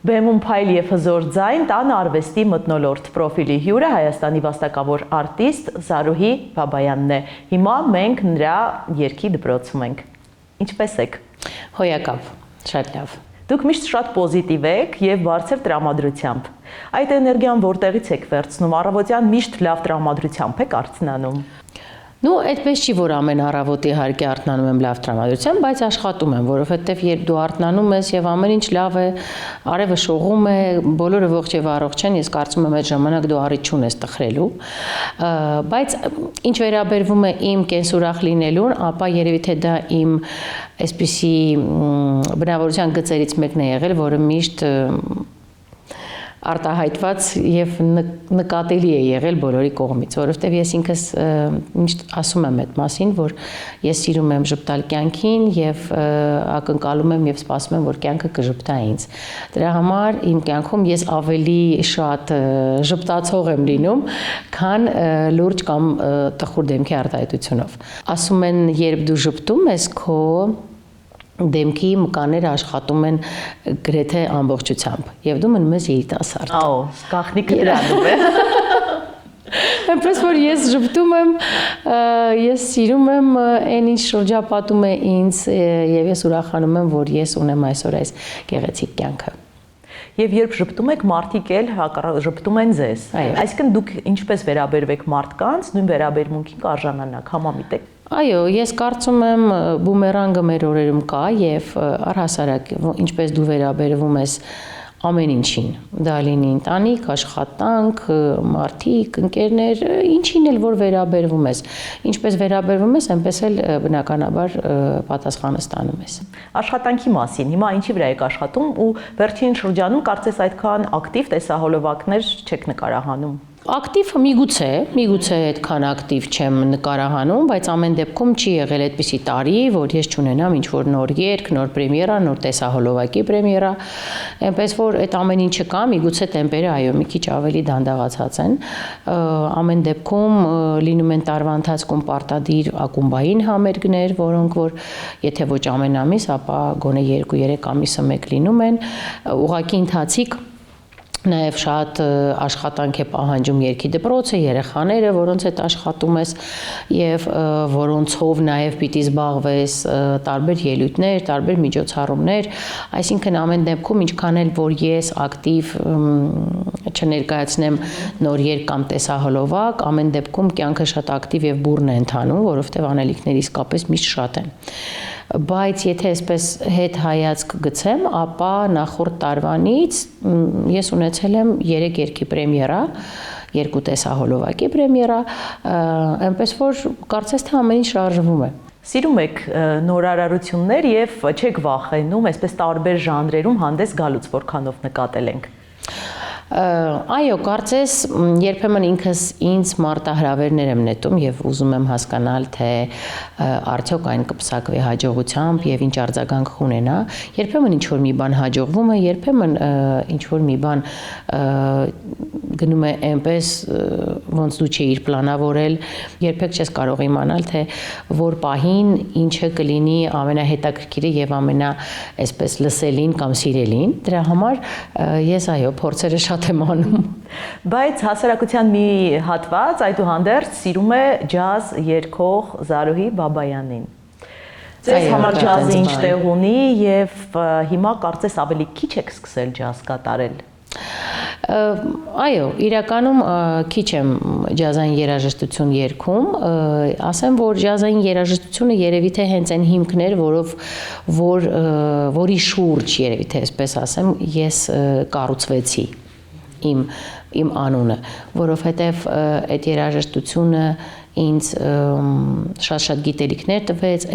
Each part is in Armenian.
Բեմում փայլ եւ հզոր ձայն տան արվեստի մթնոլորտ պրոֆիլի հյուրը Հայաստանի վաստակավոր արտիստ Զարուհի Բաբայանն է։ Հիմա մենք նրա երգի դպրոցում ենք։ Ինչպե՞ս եք։ Հոյակապ, շատ լավ։ Դուք միշտ շատ պոզիտիվ եք եւ բարձր տրամադրությամբ։ Այդ էներգիան որտեղից եք վերցնում։ Առավոտյան միշտ լավ տրամադրությամբ եք արթնանում։ Ну, այդպես չի, որ ամեն առավոտ իհարկե արթնանում եմ լավ տրամադրությամբ, բայց աշխատում եմ, որովհետև երբ դու արթնանում ես եւ ամեն ինչ լավ է, արևը շողում է, բոլորը ողջ եւ առողջ են, ես կարծում եմ այդ ժամանակ դու առիթ չունես տխրելու։ Բայց ինչ վերաբերվում է իմ կենսուրախ լինելուն, ապա երևի թե դա իմ այսպիսի բնավորության գծերից մեկն է եղել, որը միշտ արտահայտված եւ նկատելի է եղել բոլորի կողմից, որովհետեւ ես ինքս միշտ ասում եմ այդ մասին, որ ես սիրում եմ ժպտալ կյանքին եւ ակնկալում եմ եւ սպասում եմ, որ կյանքը կժպտա ինձ։ Դրա համար իմ կյանքում ես ավելի շատ ժպտացող եմ լինում, քան լուրջ կամ տխուր դեմքի արտահայտությունով։ Ասում են, երբ դու ժպտում ես, քո դեմքի մկանները աշխատում են գրեթե ամբողջությամբ եւ դու մնում ես երիտասարդ։ Ահա, գաղտնիքը դրանում է։ Այնպես որ ես ժպտում եմ, ես սիրում եմ այն ինչ շրջապատում է ինձ եւ ես ուրախանում եմ, որ ես ունեմ այսօր այս գեղեցիկ կյանքը։ Եվ երբ ժպտում եք, մարդիկ էլ ժպտում են ձեզ։ Այսինքն դուք ինչպես վերաբերվեք մարդկանց, նույն վերաբերմունքին կարժանանաք, համամիտ եք։ Այո, ես կարծում եմ բումերանգը մեր օրերում կա եւ առհասարակ ինչպես դու վերաբերվում ես ամեն ինչին, դա լինի ընտանիք, աշխատանք, մարդիկ, ընկերներ, ինչին էլ որ վերաբերվում ես, ինչպես վերաբերվում ես, այնպես էլ բնականաբար պատասխանը ստանում ես։ Աշխատանքի մասին, հիմա ինչի վրա եք աշխատում ու վերջին շրջանում կարծես այդքան ակտիվ տեսահոլովակներ չեք նկարահանում։ Ակտիվը միգուցե այդքան ակտիվ չեմ նկարահանում, բայց ամեն դեպքում չի եղել այդպիսի տարի, որ ես չունենամ ինչ-որ նոր երգ, նոր պրեմիերա, նոր տեսահոլովակի պրեմիերա, այնպես որ այդ ամեն ինչը կա, միգուցե տեմպերը այո մի քիչ ավելի դանդաղացած են, ամեն դեպքում լինում են տարվա ընթացքում պարտադիր ակումբային համերգներ, որոնք որ եթե ոչ ամեն ամիս, ապա գոնե 2-3 ամիսը մեկ լինում են, ուղղակի ընթացիկ Նաև շատ աշխատանք է պահանջում երգի դպրոցը, երեխաները, որոնց հետ աշխատում ես եւ որոնցով նաև պիտի զբաղվես, տարբեր ելույթներ, տարբեր միջոցառումներ, այսինքն ամեն դեպքում ինչքան էլ որ ես ակտիվ չներկայացնեմ նոր երգ կամ տեսահոլովակ, ամեն դեպքում կյանքը շատ ակտիվ եւ բուռն է ընթանում, որովհետեւ անելիքները իսկապես միշտ շատ են։ Բայց եթե այսպես հետ հայացք գցեմ, ապա նախորդ տարվանից ես ունեցել եմ 3 երգի պրեմիերա, 2 տեսահոլովակի պրեմիերա, այնպես որ կարծես թե ամեն ինչ շարժվում է։ Սիրում եք նորարարություններ եւ չեք վախենում այսպես տարբեր ժանրերում հանդես գալուց, որքանով նկատել ենք։ Այո, կարծես երբեմն ինքս ինձ մարտահրավերներ եմ նետում եւ ուզում եմ հասկանալ, թե արդյոք այն կպսակվի հաջողությամբ եւ ինչ արձագանք ունենա։ Երբեմն ինչ որ մի բան հաջողվում է, երբեմն ինչ որ մի բան գնում է այնպես, ոնց դու չէիր պլանավորել, երբեք չես կարող իմանալ, թե որ պահին ինչը կլինի ամենահետաքրքիրը եւ ամենա այսպես լսելին կամ սիրելին։ Դրա համար ես այո, փորձերը շատ եմ անում։ Բայց հասարակության մի հատված այդուհանդերձ սիրում է ջազ երգող Զարուհի Բաբայանին։ Ձեզ համար ջազը ինչ տեղ ունի եւ հիմա կարծես ավելի քիչ եք սկսել ջազ կատարել։ Այո, իրականում քիչ եմ ջազային երաժշտություն երգում, ասեմ, որ ջազային երաժշտությունը երևի թե հենց այն հիմքներ, որի շուրջ երևի թե այսպես ասեմ, ես կառուցվեցի իմ անունը, որովհետև այդ երաժշտությունը ինձ շատ գիտելիքներ տվեց,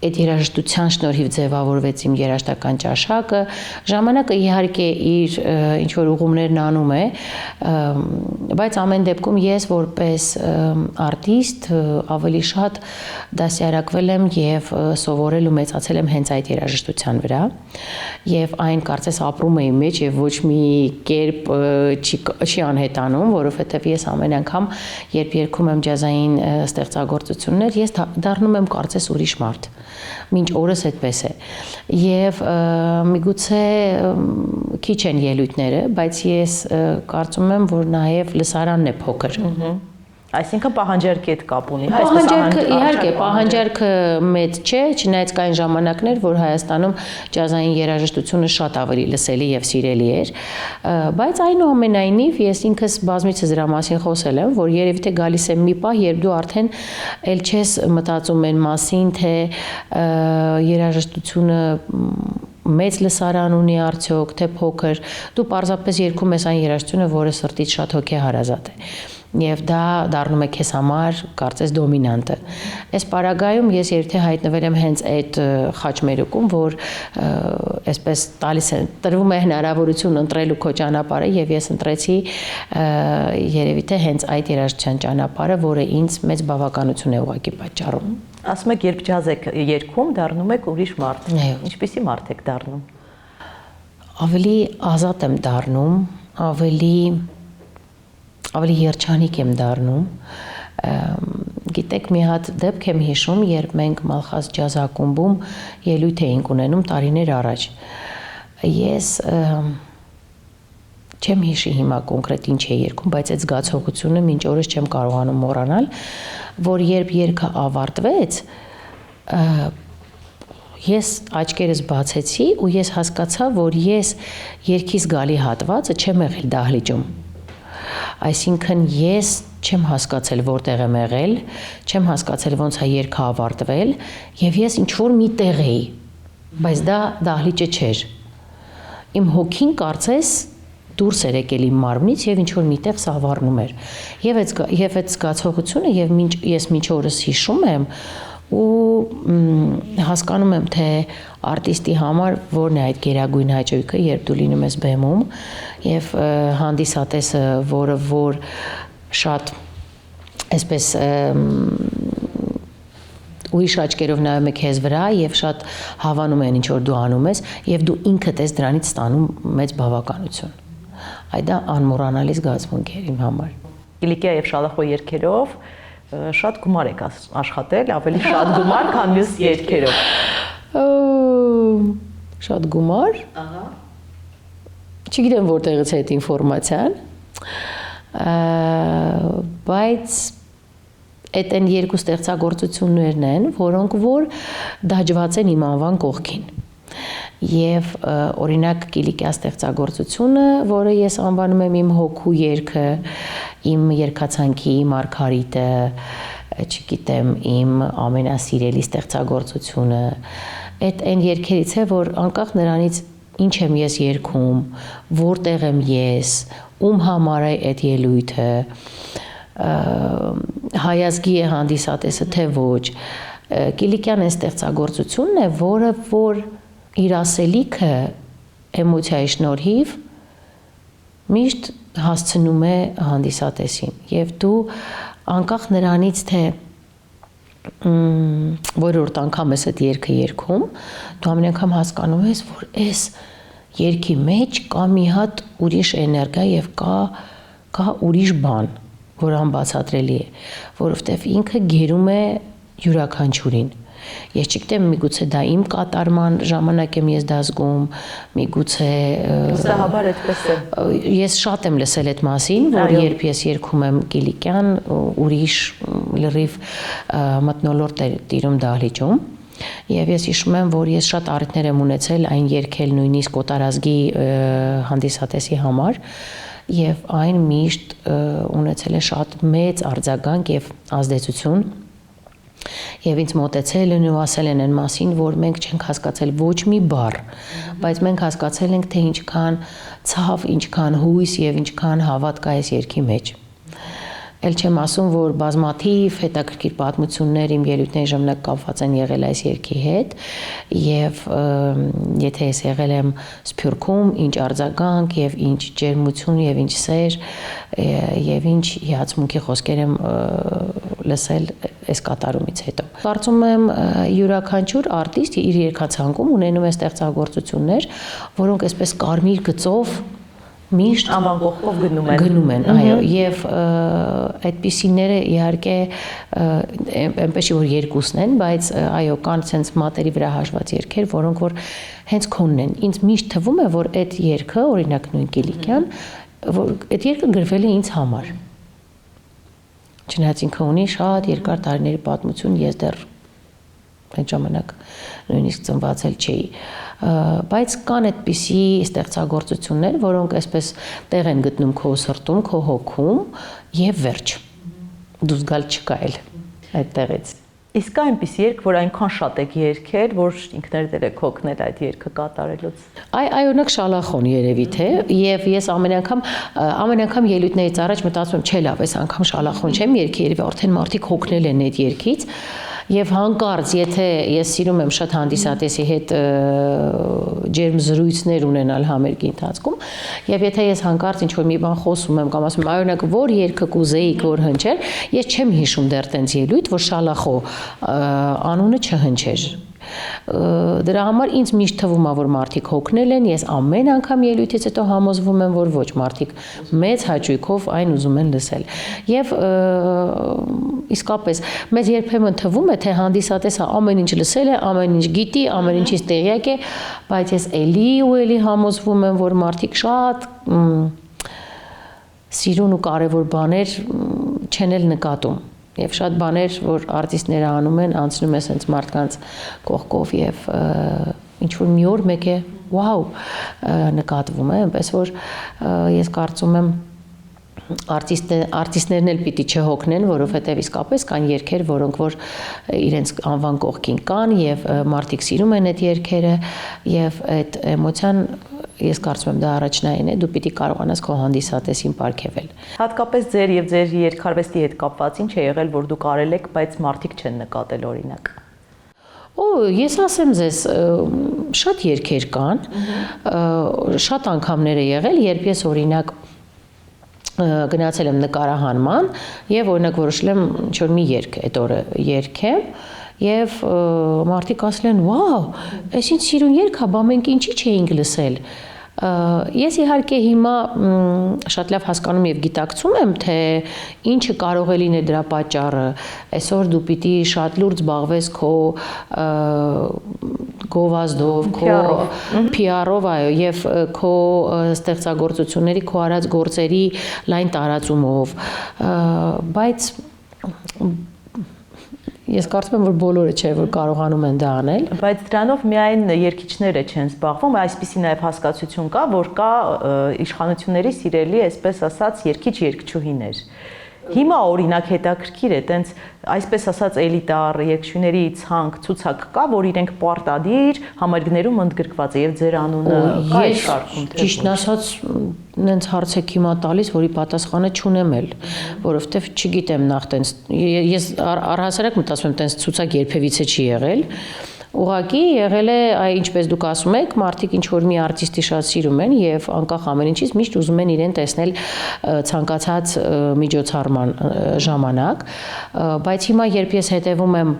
այդ երաժշտության շնորհիվ ձևավորվեց իմ երաժշտական ճաշակը, ժամանակը իհարկե իր ինչ-որ ուղումներն անում է, բայց ամեն դեպքում ես որպես արտիստ ավելի շատ դասյարակվել եմ եւ սովորել ու մեծացել եմ հենց այդ երաժշտության վրա եւ այն կարծես ապրում է իմ մեջ եւ ոչ մի կերպ չի անհետանում, որովհետեւ ես ամեն անգամ երբ երգում եմ ջազային ստեղծագործություններ, ես դառնում եմ կարծես ուրիշ մարդ Մինչ օրս այդպես է։ Եվ միգուցե քիչ են ելույթները, բայց ես կարծում եմ, որ նաև լսարանն է փոքր։ Այսինքն պահանջարկի հետ կապ ունի, հա, Պահանջարկը իհարկե, պահանջարկը մեծ չէ, չնայած կային ժամանակներ, որ Հայաստանում ջազային երաժշտությունը շատ ավելի լսելի եւ սիրելի էր, բայց այնուամենայնիվ ես ինքս բազմիցս դրա մասին խոսել եմ, որ երևի թե գալիս է մի պահ, երբ դու արդեն ել չես մտածում այն մասին, թե երաժշտությունը մեծ լսարան ունի արդյոք, թե փոքր, դու պարզապես երգում ես այն երաժշտությունը, որը սրտից շատ հոգեհարազատ է։ Եվ դա դառնում է քեզ համար կարծես դոմինանտը։ Այս պարագայում ես երբ հայտնվել եմ հենց այդ խաչմերուկում, որ այսպես տալիս է տրվում է հնարավորություն ընտրելու քո ճանապարհը եւ ես ընտրեցի երևի թե հենց այդ երաժշտության ճանապարհը, որը ինձ մեծ բավականություն է ուղղակի պատճառում։ Ասում եք, երբ ջազ եք երգում, դառնում եք ուրիշ մարդ։ Ինչպիսի մարդ եք դառնում։ Ավելի ազատ եմ դառնում, ավելի երջանիկ եմ դառնում։ Գիտեք, մի հատ դեպք եմ հիշում, երբ մենք Մալխաս ջազ ակումբում ելույթ էինք ունենում տարիներ առաջ։ Ես չեմ հիշի հիմա կոնկրետ ինչ է երգում, բայց այդ զգացողությունը մինչ օրս չեմ կարողանում մոռանալ, որ երբ երգը ավարտվեց, ես աչքերս բացեցի ու ես հասկացա, որ ես երգից գալի հատվածը չեմ եղել դահլիճում։ Այսինքն ես չեմ հասկացել որտեղ եմ եղել, չեմ հասկացել ոնց է երգը ավարտվել եւ ես ինչ որ մի տեղ էի, բայց դա դահլիճը չէր։ Իմ հոգին կարծես դուրս էր եկել իմ մարմնից եւ ինչ որ միտեղ սավառնում էր։ Եվ այդ զգացողությունը եւ ես մինչ օրս հիշում եմ ու հասկանում եմ, թե արտիստի համար որն է այդ գերագույն հաճույքը, երբ դու լինում ես բեմում եւ հանդիսատեսը, որը որ շատ այսպես ուրիշ աչքերով նայում է քեզ վրա եւ շատ հավանում են ինչ որ դու անում ես եւ դու ինքդ ես դրանից ստանում մեծ բավականություն։ Այդ դա անմոռանալի զգացմունք էր իմ համար։ Կիլիկիա եւ Շալախո երգերով շատ գումար եք աշխատել, ավելի շատ գումար, քան մյուս երգերով։ Շատ գումար։ Ահա։ Չգիտեմ որտեղից է այդ ինֆորմացիան։ Բայց այդ են երկու ստեղծագործություններն են, որոնք որ դաջված են իմ անվան կողքին։ Եվ օրինակ Կիլիկիա ստեղծագործությունը, որը ես անվանում եմ իմ հոգու երգը, իմ երգացանքի մարգարիտը, չգիտեմ, իմ ամենասիրելի ստեղծագործությունը, այդ այն երգերից է, որ անկախ նրանից ինչ եմ ես երգում, որտեղ եմ ես, ում համար է այդ ելույթը, հայազգի է հանդիսատեսը, թե ոչ, Կիլիկյան այն ստեղծագործությունն է, որը որ իր ասելիքը էմոցիայի շնորհիվ միշտ հասցնում է հանդիսատեսին եւ դու անկախ նրանից թե որորդ անգամ ես այդ երգը երգում դու ամեն անգամ հասկանում ես որ այս երգի մեջ կա մի հատ ուրիշ էներգիա եւ կա ուրիշ բան որ անբացատրելի է որովհետեւ ինքը գերում է յուրաքանչյուրին Ես չգիտեմ, միգուցե դա իմ կատարման ժամանակ եմ ես դա զգում, միգուցե Վստահաբար այդպես է։ Ես շատ եմ լսել այդ մասին, որ երբ ես երգում եմ Կիլիկյան, ուրիշ լրիվ մթնոլորտ է տիրում դահլիճում, եւ ես հիշում եմ, որ ես շատ առիթներ եմ ունեցել այն երգել նույնիսկ կոտարազգի հանդիսատեսի համար, եւ այն միշտ ունեցել է շատ մեծ արձագանք եւ ազդեցություն Եվ ինձ մոտեցել են ու ասել են այն մասին, որ մենք չենք հասկացել ոչ մի բառ, բայց մենք հասկացել ենք, թե ինչքան ցավ, ինչքան հույս եւ ինչքան հավատք կա այս երգի մեջ։ Էլ չեմ ասում, որ բազմաթիվ հետաքրքիր պատմություններ իմ ելույթների ժամանակ կապված են եղել այս երգի հետ եւ եթե ես եղել եմ Սփյուռքում, ինչ արձագանք եւ ինչ ջերմություն եւ ինչ սեր եւ ինչ հիացմունքի խոսքեր եմ լսել այս կատարումից հետո։ Կարծում եմ յուրաքանչյուր արտիստ իր երգացանկում ունենում է ստեղծագործություններ, որոնք այսպես կարմիր գծով միշտ անվան կողքով գնում են, այո, եւ այդպիսիները իհարկե այնպես չի որ երկուսն են, բայց այո, կան sense մատերի վրա հաշված երգեր, որոնք որ հենց քոնն են։ Ինձ միշտ թվում է, որ այդ երգը, օրինակ նույն Կիլիկյան, որ այդ երգը գրվել է ինձ համար։ Չնայած ինքը ունի շատ երկար տարիների պատմություն, ես դեռ այդ ժամանակ նույնիսկ ծնված էլ չէի, բայց կան այդպիսի ստեղծագործություններ, որոնք այսպես տեղ են գտնում քո սրտում, քո հոգում եւ վերջ։ Դուրս գալ չկա էլ այդտեղից։ Իսկ կա այնպիսի երգ, որ այնքան շատ եք երգել, որ ինքներդ եք հոգնել այդ երգը կատարելուց։ Այօնակ շալախոն երևի թե, եւ ես ամեն անգամ ելույթներից առաջ մտածում եմ, չէ լավ, այս անգամ շալախոն չեմ երգի, երևի արդեն մարդիկ հոգնել են այդ երգից։ Եվ հանկարծ, եթե ես սիրում եմ շատ հանդիսատեսի հետ ջերմ զրույցներ ունենալ համերգի ընթացքում, եւ եթե ես հանկարծ ինչ-որ մի բան խոսում եմ կամ ասում եմ, օրինակ, որ երգը կուզեիք որ հնչեր, ես չեմ հիշում դեռ տենց ելույթ, որ շալախո անունը չհնչեր։ Դրա համար ինձ միշտ թվում է, որ մարդիկ հոգնել են, ես ամեն անգամ ելույթից հետո համոզվում եմ, որ ոչ, մարդիկ մեծ հաճույքով այն ուզում են լսել։ Եվ իսկապես մեզ երբեմն թվում է, թե հանդիսատեսը ամեն ինչ լսել է, ամեն ինչ գիտի, ամեն ինչից տեղյակ է, բայց ես էլի ու էլի համոզվում եմ, որ մարդիկ շատ սիրուն ու կարևոր բաներ չեն էլ նկատում։ Եվ շատ բաներ, որ արտիստները անում են, անցնում է սենց մարդկանց կողքով եւ ինչ-որ մի օր մեկ է, վաու, նկատվում է, այնպես որ ես կարծում եմ արտիստներն էլ պիտի չհոգնեն, որովհետեւ իսկապես կան երգեր, որոնք որ իրենց անվան կողքին կան եւ մարդիկ սիրում են այդ երգերը եւ այդ էմոցիան ես կարծում եմ դա առաջնային է, դու պիտի կարողանաս քո հանդիսատեսին պարգևել։ Հատկապես ձեր եւ ձեր երգարվեստի հետ կապված ինչ է եղել, որ դուք արել եք, բայց մարդիկ չեն նկատել օրինակ։ Ես ասեմ ձեզ, շատ երգեր կան, շատ անգամներ է եղել, երբ ես օրինակ գնացել եմ նկարահանման եւ օրինակ որոշել եմ ինչ-որ մի երգ այդ օրը երգեմ եւ մարդիկ ասել են վաու, այս ինչ սիրուն երգ է, բա մենք ինչի չէինք լսել։ Ես իհարկե հիմա շատ լավ հասկանում եւ գիտակցում եմ, թե ինչը կարող է լինել դրա պատճառը։ Այսօր դու պիտի շատ լուրջ զբաղվես քո գովազդով, քո PR-ով, այո, եւ քո ստեղծագործությունների, քո արած գործերի լայն տարածումով, բայց ես կարծում եմ, որ բոլորը չէ, որ կարողանում են դա անել։ Բայց դրանով միայն երգիչները չեն զբաղվում, այսպիսի նաև հասկացություն կա, որ կա իշխանությունների սիրելի, այսպես ասած, երգիչ-երգչուհիներ։ Հիմա օրինակ հետաքրքիր է, տենց այսպես ասած էլիտար երգչուհիների ցանկ ցուցակ կա, որ իրենք պարտադիր համերգներում ընդգրկված է եւ ձեր անունը կա շարքում։ Ճիշտն ասած, նենց հարց եք հիմա տալիս, որի պատասխանը չունեմ էլ, որովհետեւ չգիտեմ նախ տենց ես առհասարակ մտածում եմ տենց ցուցակ երբևիցե չի եղել։ Ուղղակի եղել է, ինչպես դուք ասում եք, մարդիկ ինչ որ մի արտիստի շատ սիրում են եւ անկախ ամեն ինչից միշտ ուզում են իրեն տեսնել ցանկացած միջոցառման ժամանակ, բայց հիմա երբ ես հետևում եմ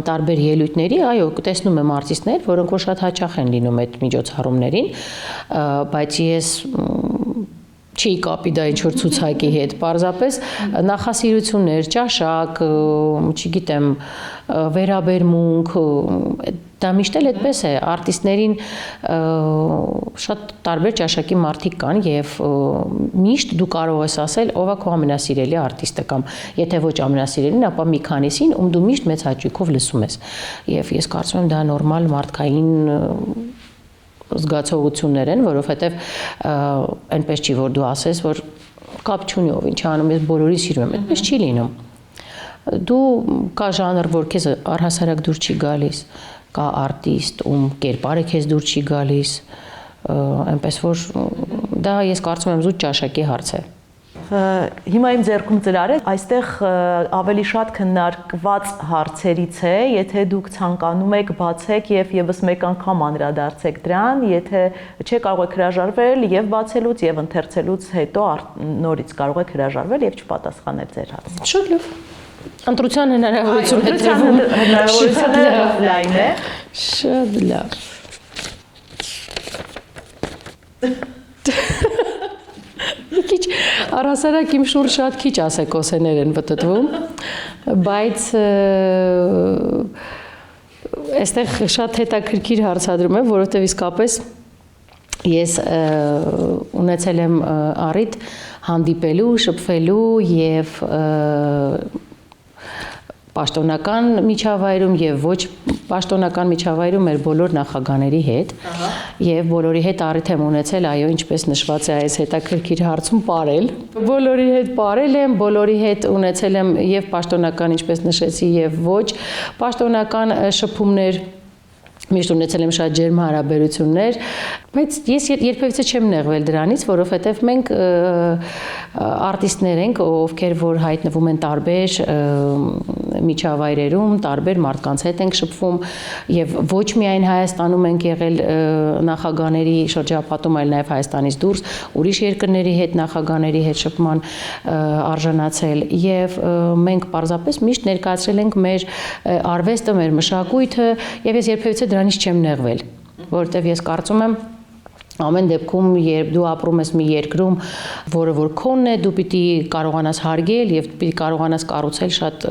տարբեր ելույթների, այո, տեսնում եմ արտիստներ, որոնք որ շատ հաճախ են լինում այդ միջոցառումներին, բայց ես չի կապի դա ինչ-որ ցուցակի հետ, պարզապես նախասիրություններ, ճաշակ, չգիտեմ, վերաբերմունք, դա միշտ էլ այդպես է, արտիստներին շատ տարբեր ճաշակի մարդիկ կան եւ միշտ դու կարող ես ասել, ով է քո ամենասիրելի արտիստը կամ եթե ոչ ամենասիրելին, ապա մի քանիսին, ում դու միշտ մեծ հաճույքով լսում ես։ Եվ ես կարծում եմ դա նորմալ մարդկային զգացողություններ են, որովհետև այնպես չի, որ դու ասես, որ կապ չունի ով ինչ անում, ես բոլորի սիրում եմ, այդպես չի լինում։ Դու կա ժանր, որ քեզ առհասարակ դուր չի գալիս, կա արտիստ, ում կերպարը քեզ դուր չի գալիս, այնպես որ դա ես կարծում եմ զուտ ճաշակի հարց է։ Հիմա իմ ձեռքում ծրար է, այստեղ ավելի շատ քննարկված հարցերից է, եթե դուք ցանկանում եք բացեք եւ եւս մեկ անգամ անդրադարձեք դրան, եթե չէ կարող եք հրաժարվել եւ բացելուց եւ ընթերցելուց հետո նորից կարող եք հրաժարվել եւ չպատասխանել ձեր հարցին։ Շատ լավ։ Ընտրության հնարավորությունը լայն է։ Շատ լավ։ Մի քիչ առհասարակ իմ շուրջ շատ քիչ ասեկոսեներ են պտտվում, բայց այստեղ շատ հետաքրքիր հարցադրում եմ, որովհետև իսկապես ես ունեցել եմ առիթ հանդիպելու, շփվելու եւ պաշտոնական միջավայրում եւ ոչ պաշտոնական միջավայրում մեր բոլոր նախագաների հետ եւ բոլորի հետ առիթ եմ ունեցել, այո, ինչպես նշված է այս հետաքրքիր հարցում ապրել։ Բոլորի հետ ապրել եմ, բոլորի հետ ունեցել եմ եւ պաշտոնական, ինչպես նշեցի, եւ ոչ պաշտոնական շփումներ, միշտ ունեցել եմ շատ ջերմ հարաբերություններ, բայց ես երբևիցե չեմ նեղվել դրանից, որովհետև մենք արտիստներ ենք, ովքեր որ հայտնվում են տարբեր միջավայրերում, տարբեր մարդկանց հետ ենք շփվում եւ ոչ միայն Հայաստանում ենք եղել նախագաների շրջապատում, այլ նաեւ Հայաստանից դուրս ուրիշ երկրների հետ նախագաների հետ շփման արժանացել եւ մենք պարզապես միշտ ներկայացրել ենք մեր արվեստը, մեր մշակույթը եւ ես երբևիցե դրանից չեմ նեղվել, որովհետեւ ես կարծում եմ ամեն դեպքում, երբ դու ապրում ես մի երկրում, որը որ քոնն է, դու պիտի կարողանաս հարգել եւ պիտի կարողանաս կառուցել շատ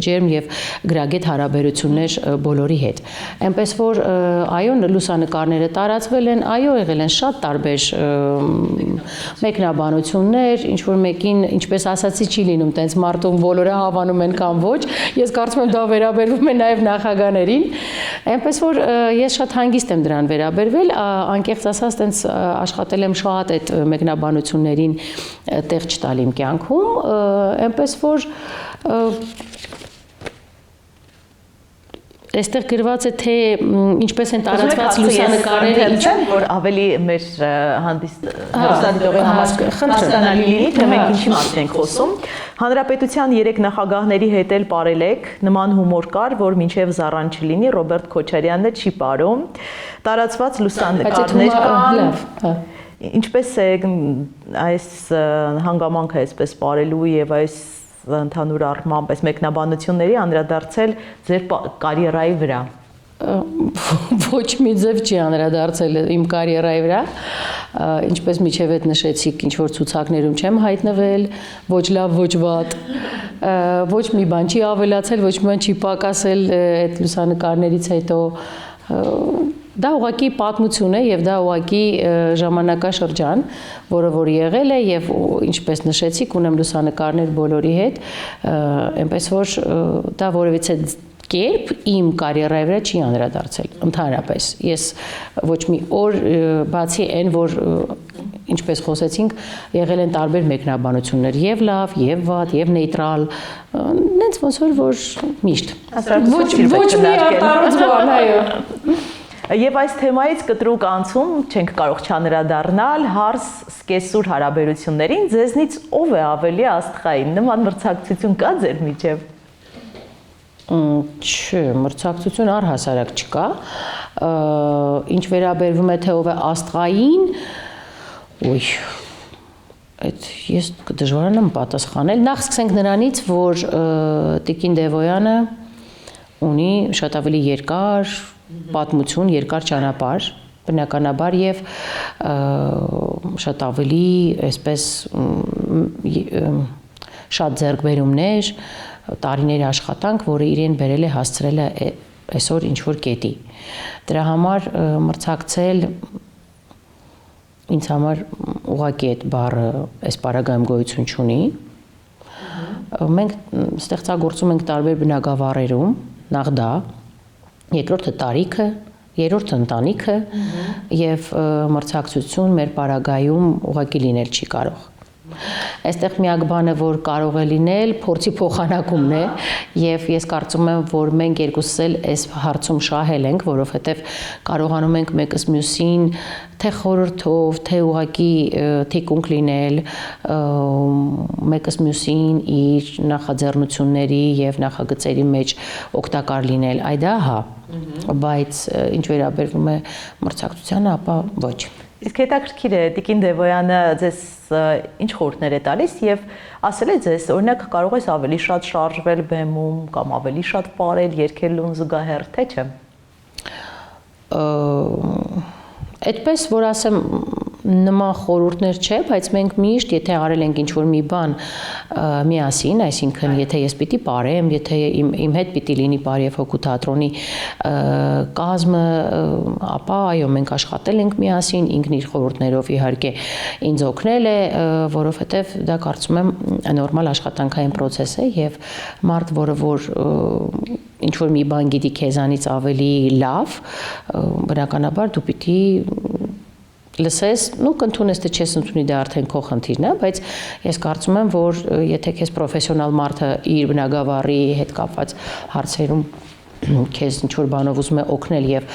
ջերմ եւ գրագետ հարաբերություններ բոլորի հետ։ Այնպես որ այո, լուսանկարները տարածվել են, այո, եղել են շատ տարբեր մեկնաբանություններ, ինչ որ մեկին, ինչպես ասացի, չի լինում, տենց մարդուն բոլորը հավանում են կամ ոչ։ Ես կարծում եմ դա վերաբերվում է նաեւ նախագաներին։ Այնպես որ ես շատ հանգիստ եմ դրան վերաբերվել, անկեղծ ասած տենց աշխատել եմ շատ այդ մեկնաբանություններին տեղ չտալ իմ կյանքում, այնպես որ այստեղ գրված է թե ինչպես են տարածված լուսանկարները, ինչու որ ավելի մեր հանդիսատողի հասկանալի լինի, թե մենք ինչի մասին ենք խոսում։ Հանրապետության 3 նախագահների հետ էլ ապրել եք, նման հումոր կար, որ մինչև զառան չլինի, Ռոբերտ Քոչարյանն չի ապրում։ Տարածված լուսանկարներ կան։ Ինչպես է այս հանգամանքը այսպես ապրելու եւ այս ընդհանուր առմամբ այս մեկնաբանությունների անդրադարձել ձեր կարիերայի վրա։ Ոչ մի ձև չի անդրադարձել իմ կարիերայի վրա, ինչպես միջև այդ նշեցիք, ինչ որ ցուցակներում չեմ հայտնվել, ոչ լավ, ոչ վատ, ոչ մի բան չի ավելացել, ոչ մի բան չի պակասել այդ լուսանկարներից հետո։ Դա ուղղակի պատմություն է եւ դա ուղղակի ժամանակաշրջան, որը որ եղել է եւ ինչպես նշեցիք, ունեմ լուսանկարներ բոլորի հետ, այնպես որ դա որևիցե կերպ իմ կարիերայի վրա չի անդրադարձել ընդհանրապես։ Ես ոչ մի օր բացի այն, որ ինչպես խոսեցինք, եղել են տարբեր մեկնաբանություններ, եւ լավ, եւ վատ, եւ նեյտրալ, նենց ոնց որ միշտ։ Ոչ մի արտարոց բան, այո։ Եվ այս թեմայից կտրուկ անցում չենք կարող չանդրադառնալ հարս սկեսուր հարաբերություններին, ձեզնից ով է ավելի աստղային, նման մրցակցություն կա ձեր միջև։ Չէ, մրցակցություն առհասարակ չկա, ինչ վերաբերվում է թե ով է աստղային, այդ ես դժվարանամ պատասխանել, նախ սկսենք նրանից, որ Տիկին Դևոյանը ունի շատ ավելի երկար պատմություն, երկար ճանապարհ, բնականաբար եւ շատ ավելի այսպես շատ ձեռքբերումներ, տարիների աշխատանք, որը իրեն բերել է հասցրել է այսօր ինչ որ կետի։ Դրա համար մրցակցել ինձ համար ուղղակի այդ բառը այս պարագայում գոյություն չունի։ Մենք ստեղծագործում ենք տարբեր բնագավառերում, նախ դա, երկրորդը տարիքը, երրորդը ընտանիքը եւ մրցակցություն մեր պարագայում ուղղակի լինել չի կարող։ Այստեղ միակ բանը, որ կարող է լինել, փորձի փոխանակումն է եւ ես կարծում եմ, որ մենք երկուսս էլ այս հարցում շահել ենք, որովհետեւ կարողանում ենք մեկս մյուսին թե խորհրդով, թե ուղղակի թիկունք լինել, մեկս մյուսին իր նախաձեռնությունների եւ նախագծերի մեջ օգտակար լինել, այ դա հա, բայց ինչ վերաբերվում է մրցակցությանը, ապա ոչ։ Իսկ հետաքրքիր է, Տիկին Դևոյանը ձեզ ինչ խորհուրդներ է տալիս եւ ասել է ձեզ, օրինակ կարող ես ավելի շատ շարժվել բեմում կամ ավելի շատ ապրել, երգելուն զուգահեռ, թե չէ։ Այդպես որ ասեմ, նման խորհուրդներ չէ, բայց մենք միշտ, եթե արել ենք ինչ-որ մի բան միասին, այսինքն եթե ես պիտի ապրեմ, եթե իմ հետ պիտի լինի Բարի եւ Հոգու թատրոնի կազմը, ապա այո, մենք աշխատել ենք միասին, ինքն իր խորհուրդներով իհարկե ինձ օգնել է, որովհետեւ դա կարծում եմ նորմալ աշխատանքային process է եւ մարդ, որը որ ինչ-որ մի բան գիտի քեզանից ավելի լավ, բնականաբար դու պիտի լսես, կընդունես թե չես ընդունի, դա արդեն քո խնդիրն է, բայց ես կարծում եմ, որ եթե քեզ պրոֆեսիոնալ մարդը իր բնագավառի հետ կապված հարցերում քեզ ինչ-որ բանով ուզում է օգնել եւ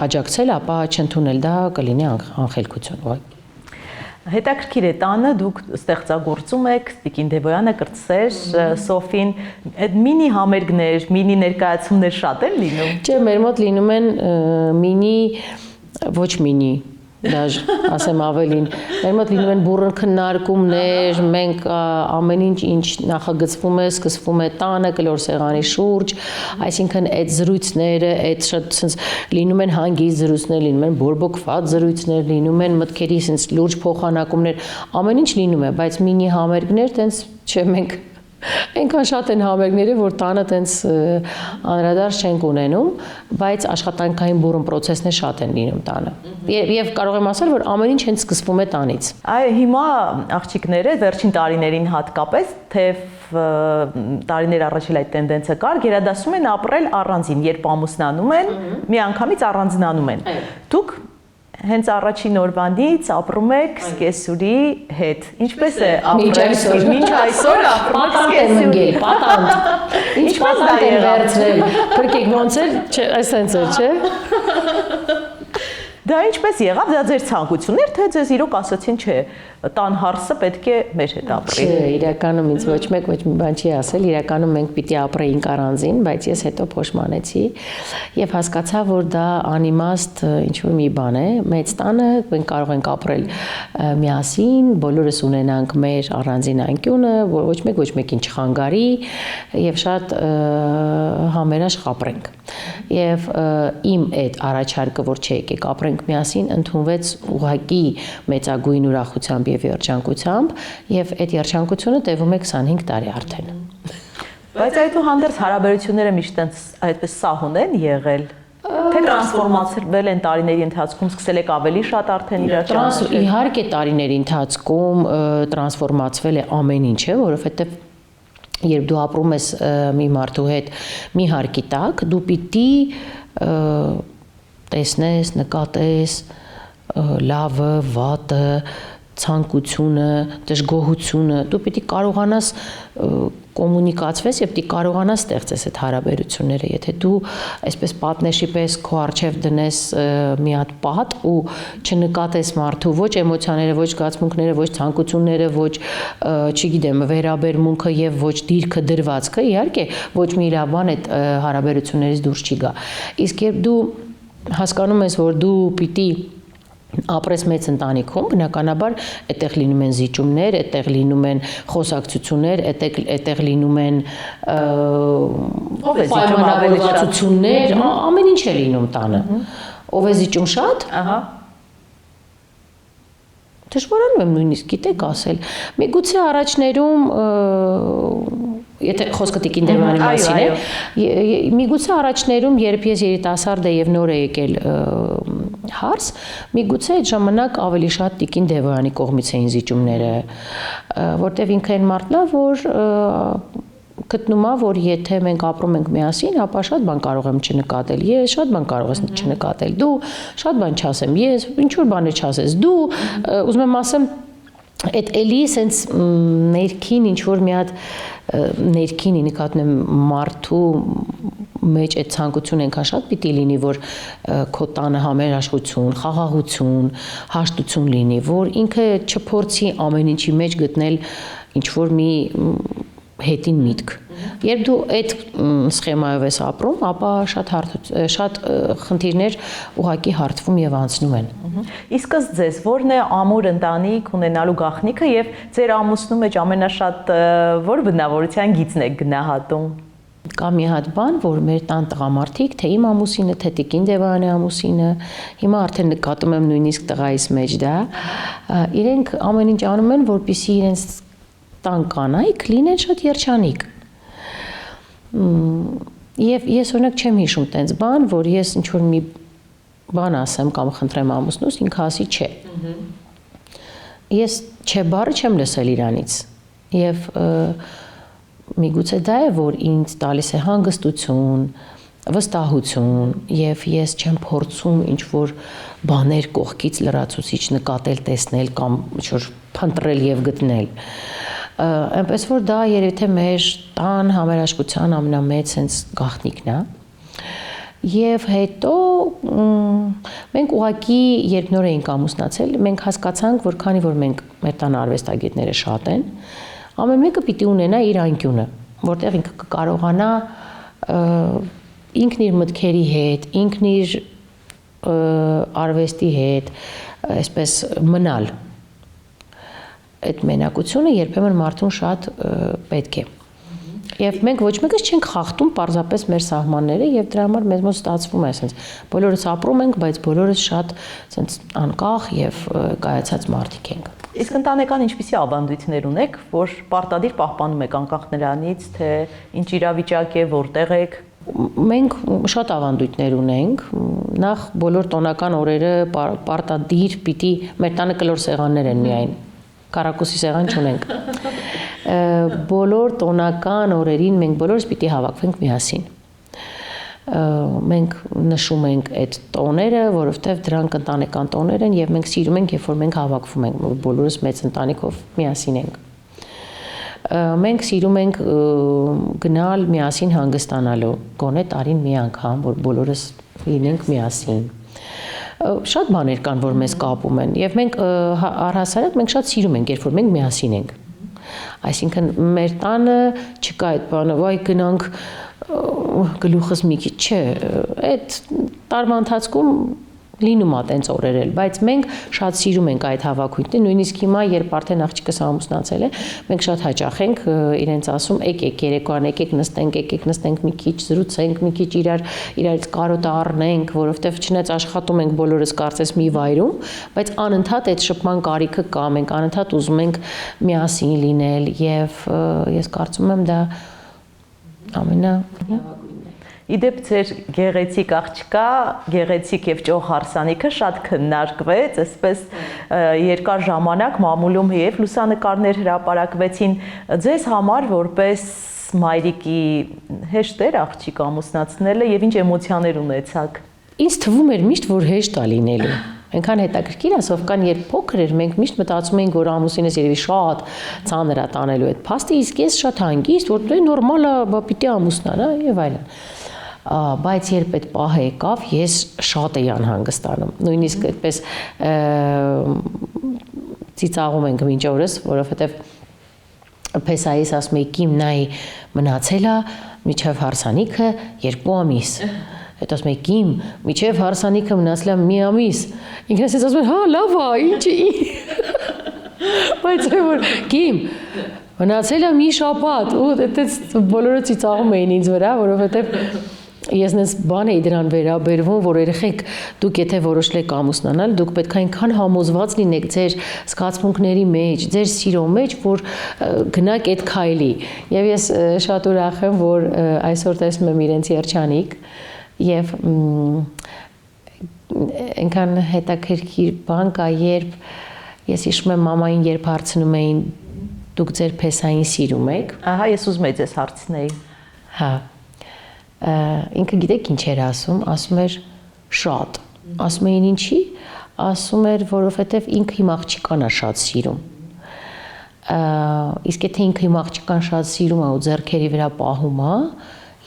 աջակցել, ապա չընդունել դա կլինի անխելքություն, ուղղակի։ Հետաքրքիր է տանը դուք ստեղծագործում եք, Տիկին Դևոյանը, Կրտսեր, Սոֆին, այդ մինի համերգներ, մինի ներկայացումներ շատ են լինում։ Չէ, մեր մոտ լինում են մինի, ոչ մինի, դաժ ասեմ ավելին, մեր մոտ լինում են բուռն քննարկումներ, մենք ամեն ինչ նախագծվում է, սկսվում է տանը, կլոր սեղանի շուրջ, այսինքն այդ զրույցները, այդ շատ լինում են հանգիստ զրույցներ, լինում են բորբոքված զրույցներ, լինում են մտքերի sense լուրջ փոխանակումներ, ամեն ինչ լինում է, բայց մինի համերգներ տենց չէ, մենք այնքան շատ են համերգները, որ տանը տենց անդրադարձ չենք ունենում, բայց աշխատանքային բուռն process-ներ շատ են լինում տանը։ Եվ կարող եմ ասել, որ ամեն ինչ հենց սկսվում է տանից։ Այ հիմա աղջիկները վերջին տարիներին հատկապես, թեև տարիներ առաջ էլ այդ տենդենսը կար, գերադասում են ապրել առանձին, երբ ամուսնանում են, միանգամից առանձնանում են։ Դուք հենց առաջին օրվանից ապրում եք Սկեսուրի հետ։ Ինչպես է ապրել մինչ այսօր ապրում եք Սկեսուրի։ Պատանդ։ Ինչ պատանդ են վերցրել։ Փրկեք ոնց էր, չէ, այսպես էր, չէ։ Դա ինչպես եղավ, դա ձեր ցանկությունն էր, թե ձեզ իրոք ասացին, չէ, տան հարսը պետք է մեր հետ ապրի։ Չէ, իրականում ինձ ոչ մեկ ոչ մի բան չի ասել, իրականում մենք պիտի ապրեինք առանձին, բայց ես հետո փոշմանեցի եւ հասկացա, որ դա անիմաստ ինչ-որ մի բան է, մեծ տանը մենք կարող ենք ապրել միասին, բոլորս ունենանք մեր առանձին անկյունը, որ ոչ մեկին չխանգարի եւ շատ համերաշխ ապրենք։ Եվ իմ այդ առաջարկը, որ չէ, եկեք ապրենք միասին, ընդունվեց ուղղակի մեծագույն ուրախությամբ եւ երջանկությամբ, եւ այդ երջանկությունը տևում է 25 տարի արդեն։ Բայց այդուհանդերձ հարաբերությունները միշտ այդպես սահուն են եղել, թե տրանսֆորմացվել են տարիների ընթացքում, սկսել եք ավելի շատ արդեն իրար ճանաչել։ Իհարկե տարիների ընթացքում տրանսֆորմացվել է ամեն ինչը, որովհետեւ երբ դու ապրում ես մի մարդու հետ մի հարկի տակ, դու պիտի տեսնես, նկատես լավը, վատը, ցանկությունը, դժգոհությունը, դու պիտի կարողանաս կոմունիկացվես եւ պիտի կարողանաս ստեղծես այդ հարաբերությունները, եթե դու այսպես պատնեշի պես քո արչեւ դնես մի հատ պատ ու չնկատես մարդու ոչ էմոցիաները, ոչ զգացմունքները, ոչ ցանկությունները, ոչ չգիտեմ, վերաբերմունքը եւ ոչ դիրքը դրվածքը, իհարկե ոչ մի իրավ բան այդ հարաբերություններից դուրս չի գա։ Իսկ երբ դու հասկանում ես, որ դու պիտի ապրես մեծ ընտանիքում, բնականաբար այդտեղ լինում են զիջումներ, այդտեղ լինում են խոսակցություններ, այդտեղ լինում են պայմանավորվածություններ, ամեն ինչ է լինում տանը։ Ով է զիջում շատ, ահա դժվարանում եմ նույնիսկ գիտեք ասել։ Միգուցե առաջներում եթե խոսքը Տիկին Դևոյանի մասին է, միգուցե առաջներում, երբ ես երիտասարդ եւ նոր է եկել հարս, միգուցե այդ ժամանակ ավելի շատ Տիկին Դևոյանի կողմից էին զիջումները, որտեվ ինքը այն մարդն է, որ գտնում է, որ եթե մենք ապրում ենք միասին, ապա շատ բան կարող եմ չնկատել ես, շատ բան կարող ես չնկատել դու, շատ բան չասեմ ես, ինչ որ բաներ չասես դու, ուզում եմ ասեմ, այդ էլի սենց ներքին ինչ որ մի հատ ներքին նկատում եմ մարդու մեջ այդ ցանկություն այնքան շատ պիտի լինի, որ քո տանը համերաշխություն, խաղաղություն, հաշտություն լինի, որ ինքը չփորձի ամեն ինչի մեջ գտնել ինչ որ մի հետին միտք։ Երբ դու այդ սխեմայով ես ապրում, ապա շատ խնդիրներ ուղղակի հարթվում եւ անցնում են։ Իսկ ըստ ձեզ, ո՞րն է ամուր ընտանիք ունենալու գաղտնիքը եւ ձեր ամուսնու մեջ ամենաշատ ո՞ր բնավորության գիծն եք գնահատում։ կա մի հատ բան, որ մեր տան տղամարդիկ, թե իմ ամուսինը, թե Տիկին Դևոյանի ամուսինը, հիմա արդեն նկատում եմ նույնիսկ տղայիս մեջ դա, իրենք ամեն ինչ անում են, որպեսզի իրենց տան կանայք լինեն շատ երջանիկ։ Եվ ես օրինակ չեմ հիշում տենց բան, որ ես ինչ-որ մի բան ասեմ կամ խնդրեմ ամուսնուս, ինքը ասի չէ։ Ես չէ բառը չեմ լսել իրանից։ Եվ միգուցե դա է, որ ինձ տալիս է հանգստություն, վստահություն, եւ ես չեմ փորձում ինչ-որ բաներ կողքից լրացուցիչ նկատել, տեսնել կամ ինչ-որ փնտրել եւ գտնել։ Այնպես որ դա երևի թե մեր տան համերաշխության ամենամեծ sense գաղտնիքն է։ Եվ հետո մենք ուղղակի երբ նոր էինք ամուսնացել, մենք հասկացանք, որ քանի որ մենք մեր տան արվեստագետները շատ են, ամեն մեկը պիտի ունենա իր անկյունը, որտեղ ինքը կկարողանա ինքն իր մտքերի հետ, ինքն իր արվեստի հետ, այսպես մնալ։ Այդ մենակությունը երբեմն մարդուն շատ պետք է։ Եվ մենք ոչ մեկս չենք խախտում պարզապես մեր սահմանները եւ դրա համար մեզ մոտ ստացվում է ասենց բոլորս ապրում ենք, բայց բոլորս շատ ասենց անկախ եւ կայացած մարդիկ ենք։ Իսկ ընտանեկան ինչպիսի ավանդույթներ ունեք, որ պարտադիր պահպանում եք անկախ նրանից, թե ինչ իրավիճակ է, որտեղ եք։ Մենք շատ ավանդույթներ ունենք։ Նախ բոլոր տոնական օրերը պարտադիր պիտի մեր տանը կլոր սեղաններ են միայն։ Կարակուսի սեղան չունենք։ Բոլոր տոնական օրերին մենք բոլորս պիտի հավաքվենք միասին։ Մենք նշում ենք այդ տոները, որովհետև դրանք ընտանեկան տոներ են եւ մենք սիրում ենք, երբ որ մենք հավաքվում ենք, բոլորս մեծ ընտանիքով միասին ենք։ Մենք սիրում ենք գնալ միասին հանգստանալու, գոնե տարին մի անգամ, որ բոլորս լինենք միասին։ Շատ բաներ կան, որ մեզ կապում են եւ մենք առհասարակ մենք շատ սիրում ենք, երբ որ մենք միասին ենք։ Այսինքն մեր տանը չկա այդ բանը, վայ գնանք գլուխս մի քիչ, չէ, այդ տարվա ընթացքում լինում է տենց օրեր էլ, բայց մենք շատ սիրում ենք այդ հավաքույթները, նույնիսկ հիմա, երբ արդեն աղջիկս ամուսնացել է, մենք շատ հաճախ ենք իրենց ասում, եկեք երեկոյան, եկեք նստենք մի քիչ, զրուցենք, մի քիչ իրարից կարոտը առնենք, որովհետև չնայած աշխատում ենք բոլորս կարծես մի վայրում, բայց անընդհատ այդ շփման կարիքը կա, մենք անընդհատ ուզում ենք միասին լինել եւ ես կարծում եմ դա Իդեպ ձեր գեղեցիկ աղջկա, գեղեցիկ եւ ճոխ հարսանիքը շատ քննարկվեց, այսպես երկար ժամանակ մամուլում եւ լուսանկարներ հրապարակվեցին ձեզ համար որպես մայրիկի հեշտ էր աղջիկ ամուսնացնելը եւ ինչ էմոցիաներ ունեցաք։ Ինձ թվում էր միշտ որ հեշտ է լինելու։ Այնքան հետաքրքիր է, Սովկան երբ փոքր էր, մենք միշտ մտածում էինք, որ ամուսինս երևի շատ ծանր է տանելու այդ փաստը, իսկ ես շատ հանգիստ, որ դե նորմալ է, պիտի ամուսնանա եւ այլն։ Բայց երբ այդ պահը եկավ, ես շատ էի անհանգստանում։ Նույնիսկ այդպես ծիծաղում ենք մինչ օրս, որովհետեւ Փեսայից ասում էի Կիմ նայ մնացել է միջև հարսանիքը 2 ամիս։ Հետո ասում էի Կիմ միջև հարսանիքը մնացել է 1 ամիս։ Ինքնս ես ասում եմ, հա, լավ է, ինչի։ Բայց որ Կիմ մնացել է մի շաբաթ, ու այդպես բոլորը ծիծաղում էին ինձ վրա, որովհետեւ ես նես բան էի դրան վերաբերվում, որ երեխեք դուք եթե որոշեք ամուսնանալ, դուք պետք է այնքան համոզված լինեք ձեր զգացմունքների մեջ, ձեր սիրո մեջ, որ գնաք այդ քայլի։ Եվ ես շատ ուրախ եմ, որ այսօր տեսնում եմ իրենց երջանիկ եւ այնքան հետաքրքիր բան կա, երբ ես հիշում եմ մամային, երբ հարցնում էին դուք ձեր Փեսային սիրում եք։ Ահա ես ուզում եի ձեզ հարցնեի։ Հա։ Ինքը գիտեք ինչ էր ասում էր շատ, ասում էին ինչի, ասում էր, որովհետև ինքը իմ աղջիկան է շատ սիրում, իսկ եթե ինքը իմ աղջիկան շատ սիրում է ու ձեռքերի վրա պահում է,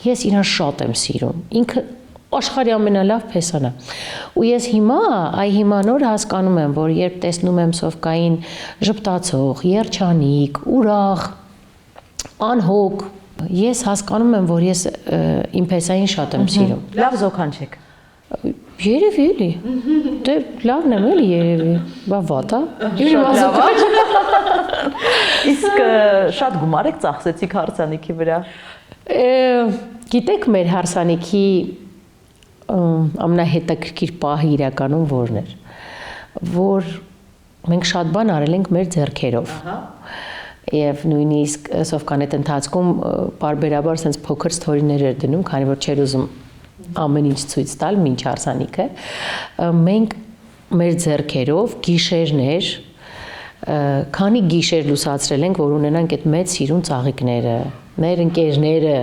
ես իրան շատ եմ սիրում, ինքը աշխարհի ամենալավ Փեսան է, ու ես հիմա նոր հասկանում եմ, որ երբ տեսնում եմ Սովկային ժպտացող, երջանիկ, ուրախ, անհոգ, ես հասկանում եմ, որ ես իմ Փեսային շատ եմ սիրում։ Լավ զոքանչեք։ Երևի էլի։ Դե լավն եմ էլի երևի։ Բա վատ է։ Իսկ շատ գումար եք ծախսեցիք հարսանիքի վրա։ Գիտեք, մեր հարսանիքի ամենահետաքրքիր պահը իրականում որն էր, որ մենք շատ բան արել ենք մեր ձեռքերով։ Եվ նույնիսկ Սովկան այդ ընթացքում բարբերաբար sense փոքր ստորիներ էր դնում, քանի որ չէր ուզում ամեն ինչ ցույց տալ մինչ հարսանիքը։ Մենք մեր ձեռքերով գիշերներ, քանի գիշեր լուսացրել ենք, որ ունենանք այդ մեծ սիրուն ծաղիկները, մեր ընկերները,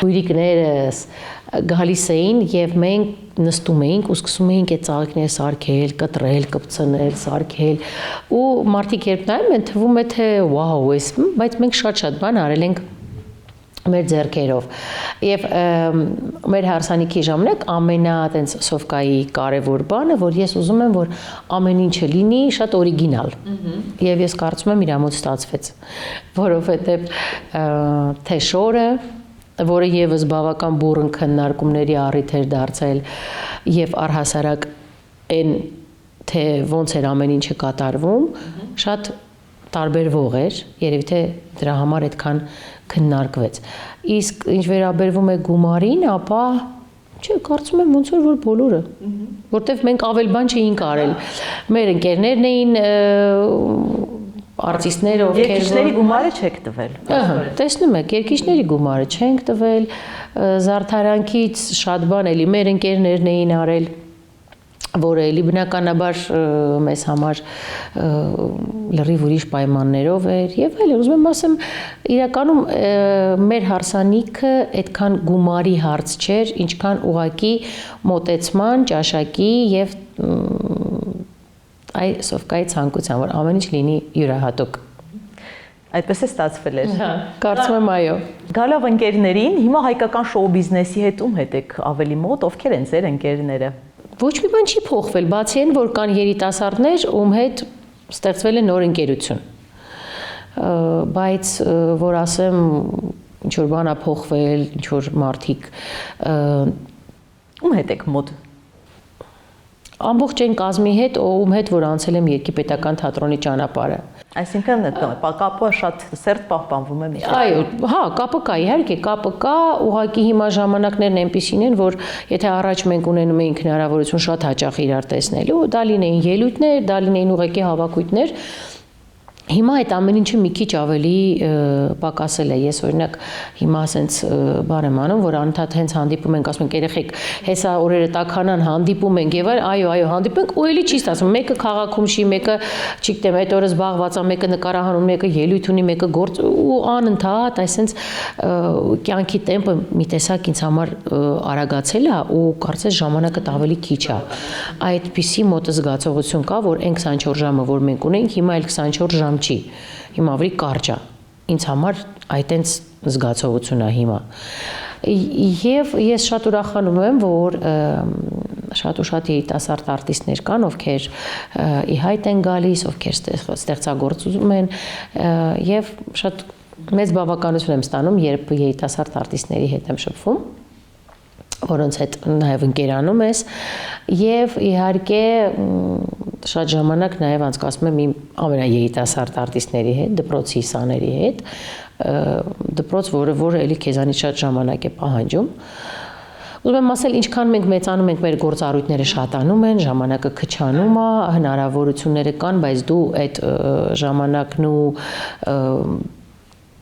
քույրիկներս գալիս էին եւ մենք նստում էինք ու սկսում էինք այդ ծաղիկները սարքել, կտրել, կպցնել, սարքել ու մարդիկ երբ նայում են թվում է թե վաու, բայց մենք շատ բան արել ենք մեր ձեռքերով եւ մեր հարսանիքի ժամանակ ամենա այտենց Սովկայի կարևոր բանը, որ ես ուզում եմ, որ ամեն ինչը լինի շատ օրիգինալ։ Եվ ես կարծում եմ իր մոտ ստացվեց, որովհետեւ թեշորը, որը եւս բավական բուրըն քննարկումների առիթ էր դարձել եւ առհասարակ այն թե ոնց էր ամեն ինչը կատարվում, շատ տարբերվող էր, երևի թե դրա համար այդքան քննարկվեց։ Իսկ ինչ վերաբերվում է գումարին, ապա չէ, կարծում եմ ոնց որ բոլորը, որտեվ մենք ավել բան չէինք արել։ Մեր ընկերներն էին արտիստները, ովքեր երկիշների գումարը չեք տվել։ Տեսնում եք, երկիշների գումարը չենք տվել, զարդարանքից շատ բան էլի մեր ընկերներն էին արել, որը էլի բնականաբար մեզ համար լրիվ ուրիշ պայմաններով էր եւ այլն, ուզում եմ ասեմ, իրականում մեր հարսանիքը այդքան գումարի հարց չէր, ինչքան ուղակի մոտեցման, ճաշակի եւ այ Սովկայի ցանկության, որ ամեն ինչ լինի յուրահատուկ։ Այդպես է ստացվել էր։ Կարծում եմ այո։ Գալով ընկերներին, հիմա հայկական շոու բիզնեսի հետ ում հետ եք ավելի մոտ, ովքեր են ձեր ընկերները։ Ոչ մի բան չի փոխվել, բացի այն, որ կան երիտասարդներ, ում հետ ստեղծվել է նոր ընկերություն։ Բայց որ ասեմ, ինչ որ բան է փոխվել, ինչ որ մարդիկ ում հետ եք մոտ։ Ամբողջ այն կազմի հետ, ում հետ որ անցել եմ Երկիպետական թատրոնի ճանապարհը։ Այսինքն կապը շատ սերտ պահպանվում է միշտ։ Այո, հա, կապը կա, իհարկե կապը կա, ուղղակի հիմա ժամանակներն այնպիսին են, որ եթե առաջ մենք ունենում էինք հնարավորություն շատ հաճախ իրար տեսնելու, դա լինեին ելույթներ, դա լինեին ուղղակի հավաքույթներ, Հիմա այդ ամեն ինչը մի քիչ ավելի պակասել է։ Ես օրինակ հիմա ասենց բան եմ անում, որ անընդհատ հենց հանդիպում ենք, ասում ենք երեխեք, հեսա օրերը տաքանան, հանդիպում ենք եւ այո, հանդիպում ենք, ու էլի չի ստացվում։ Մեկը քաղաքում չի, մեկը չգիտեմ, այդ օրը զբաղված է, մեկը նկարահանում, մեկը ելույթ ունի, մեկը գործ ու անընդհատ այսենց կյանքի տեմպը մի տեսակ ինձ համար արագացել է ու կարծես ժամանակը ավելի քիչ է։ Այդպիսի մոտ զգացողություն կա, որ այն 24 ժամը, որ մենք ունենք, հիմա այլ 24 ժամ չի, հիմա ավելի կարճ է, ինձ համար այտենց զգացողություն է հիմա, և ես շատ ուրախանում եմ, որ շատ ու շատ երիտասարդ արտիստներ կան, ովքեր ի հայտ են գալիս, ովքեր ստեղծագործում են, և շատ մեծ բավականություն եմ ստանում, երբ երիտասարդ արտիստների հետ եմ շփվում, որոնց հետ նաև ընկերանում ես, և իհարկե շատ ժամանակ նաև անցկացնում եմ իմ ամենաերիտասարդ արտիստների հետ, դպրոցի սաների հետ, դպրոց, որը էլի քեզանից շատ ժամանակ է պահանջում։ Ուզում եմ ասել, ինչքան մենք մեծանում ենք, մեր գործառույթները շատանում են, ժամանակը քչանում է, հնարավորությունները կան, բայց դու այդ ժամանակն ու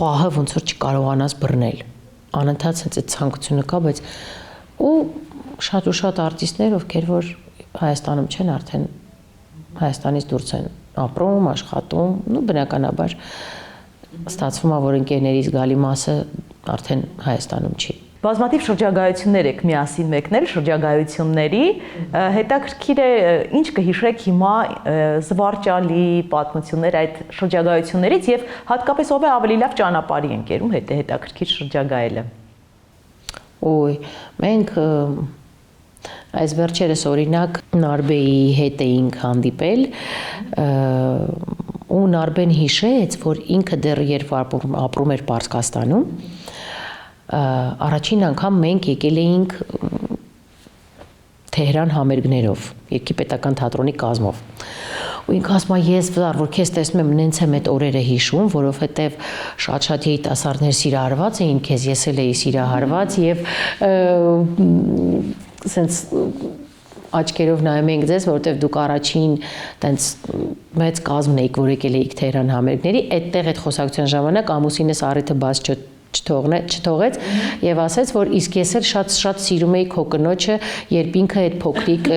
պահը ոնց որ չկարողանաս բռնել։ Անընդհատ հենց այդ ցանկությունը կա, բայց ու շատ արտիստներ, ովքեր որ Հայաստանում չեն, արդեն Հայաստանից դուրս են ապրում, աշխատում, ու բնականաբար ստացվում է, որ ընկերներից գալի մասը արդեն Հայաստանում չի։ Բազմաթիվ շրջագայություններ եք միասին մեկնել, շրջագայությունների, հետաքրքիր է ինչ կհիշեք հիմա զվարճալի պատմություններ այդ շրջագայություններից և հատկապես ով է ավելի լավ ճանապարհի ընկերում հետաքրքիր շրջագայելը։ Ոյ, մենք այս վերջերս օրինակ Նարբեի հետ էինք հանդիպել ու Նարբեն հիշեց, որ ինքը դեռ երբ ապրում էր Պարսկաստանում, առաջին անգամ մենք եկել էինք Թեհրան համերգներով, Երկիպետական թատրոնի կազմով։ ու ինքը ասում է ես վար որ քեզ տեսնում եմ նենց եմ այդ օրերը հիշում, որովհետև շատ երիտասարդներ սիրահարված էին քեզ, ես էլ էի սիրահարված եւ սենց աչքերով նայում ենք ձեզ, որովհետև դուք առաջին տենց մեծ կազմն եք, որ եկել էիք Թեհրան համերգների, այդտեղ այդ խոսակցության ժամանակ ամուսինս առիթը բաց չթողեց եւ ասեց, որ իսկ ես էլ շատ սիրում էի քո կնոջը, երբ ինքը այդ փոքրիկ